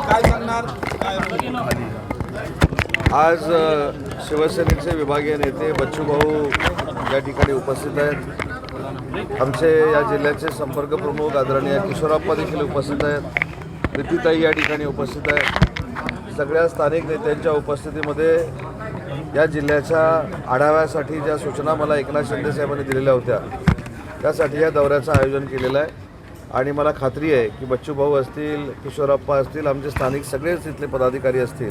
काय सांगणार? आज शिवसेनेचे विभागीय नेते बच्चू भाऊ या ठिकाणी उपस्थित आहेत. आमचे या जिल्ह्याचे संपर्क प्रमुख आदरणीय किशोरप्पा देखील उपस्थित आहेत. प्रीतीताई या ठिकाणी उपस्थित आहेत. सगळ्या स्थानिक नेत्यांच्या उपस्थितीमध्ये या जिल्ह्याच्या आढाव्यासाठी ज्या सूचना मला एकनाथ शिंदे साहेबांनी दिलेल्या होत्या त्यासाठी या दौऱ्याचं आयोजन केलेलं आहे. आणि मला खात्री आहे की बच्चू भाऊ असतील, किशोरप्पा असतील, आमचे स्थानिक सगळेच तिथले पदाधिकारी असतील,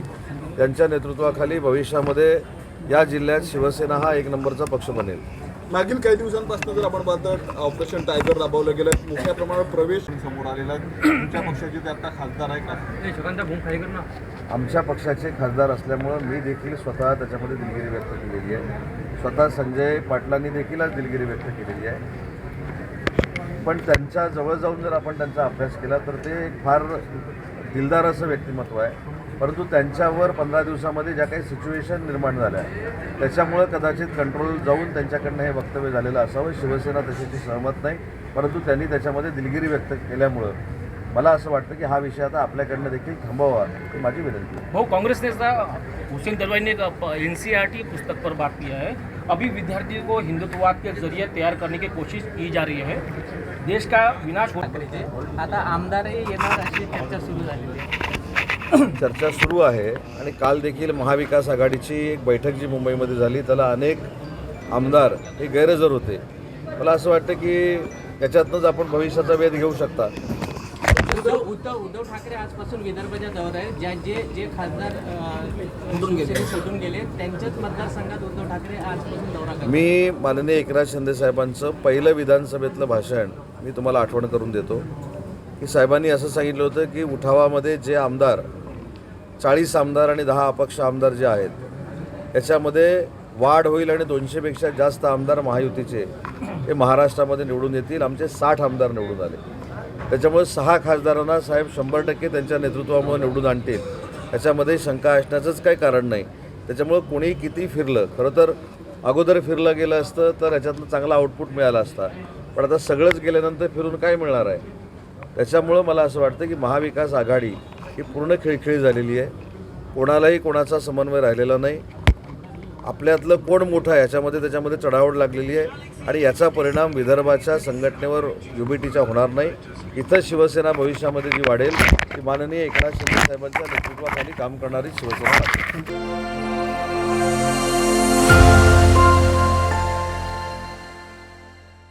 त्यांच्या नेतृत्वाखाली भविष्यामध्ये या जिल्ह्यात शिवसेना हा एक नंबरचा पक्ष बनेल. मागील काही दिवसांपासून जर आपण पाहतो ऑपरेशन टायगर राबवलं गेलं, मोठ्या प्रमाणावर प्रवेश समोर आलेला आहे. तुमच्या पक्षाचे ते आता खासदार आहे का? आमच्या पक्षाचे खासदार असल्यामुळं मी देखील स्वतः त्याच्यामध्ये दिलगिरी व्यक्त केलेली आहे. स्वतः संजय पाटलांनी देखील आज दिलगिरी व्यक्त केलेली आहे. पण त्यांच्या जवळ जाऊन जर आपण त्यांचा अभ्यास केला तर ते एक फार दिलदार असं व्यक्तिमत्व आहे. परंतु त्यांच्यावर 15 दिवसामध्ये ज्या काही सिच्युएशन निर्माण झाल्या त्याच्यामुळं कदाचित कंट्रोल जाऊन त्यांच्याकडनं हे वक्तव्य झालेलं असावं. शिवसेना तशाची सहमत नाही, परंतु त्यांनी त्याच्यामध्ये दिलगिरी व्यक्त केल्यामुळं मला असं वाटतं की हा विषय आता आपल्याकडनं देखील थांबवावा ही माझी विनंती आहे. भाऊ, कांग्रेस नेता हुसैन दलवाई ने एक एनसीईआरटी पुस्तक पर बात किया है. अभी विद्यार्थी को हिंदुत्ववाद के जरिए तैयार करने की कोशिश की जा रही है. देश का विनाश हो आता आमदारही येणार अशी चर्चा सुरू झालेली आहे. चर्चा सुरू आहे आणि काल देखील महाविकास आघाडीची एक बैठक जी मुंबईमध्ये झाली त्याला अनेक आमदार हे गैरहजर होते. मला असं वाटतं की त्याच्यातनंच आपण भविष्याचा वेध घेऊ शकता. उद्धव ठाकरे आजपासून विदर्भाच्या दौऱ्यावर आहेत. जे खासदार सोडून गेले त्यांच्याच मतदारसंघात उद्धव ठाकरे आजपासून दौरा करतात. मी माननीय एकनाथ शिंदे साहेबांचं पहिलं विधानसभेतलं भाषण मी तुम्हाला आठवण करून देतो की साहेबांनी असं सांगितलं होतं की उठावामध्ये जे आमदार 40 आमदार आणि 10 अपक्ष आमदार जे आहेत त्याच्यामध्ये वाढ होईल आणि 200पेक्षा जास्त आमदार महायुतीचे हे महाराष्ट्रामध्ये निवडून येतील. आमचे 60 आमदार निवडून आले. त्याच्यामुळे 6 खासदारांना साहेब 100% त्यांच्या नेतृत्वामुळे निवडून आणतील याच्यामध्ये शंका असण्याचंच काही कारण नाही. त्याच्यामुळं कोणी किती फिरलं, खरं तर अगोदर फिरलं गेलं असतं तर याच्यातनं चांगला आउटपुट मिळाला असता. पण आता सगळंच गेल्यानंतर फिरून काय मिळणार आहे. त्याच्यामुळं मला असं वाटतं की महाविकास आघाडी ही पूर्ण खिळखिळी झालेली आहे. कोणालाही कोणाचा समन्वय राहिलेला नाही. आपल्यातलं कोण मोठं आहे त्याच्यामध्ये चढाओढ लागलेली आहे आणि याचा परिणाम विदर्भाच्या संघटनेवर युबीटीच्या होणार नाही. इथं शिवसेना भविष्यामध्ये जी वाढेल ती माननीय एकनाथ शिंदे साहेबांच्या नेतृत्वाखाली काम करणारी शिवसेना आहे.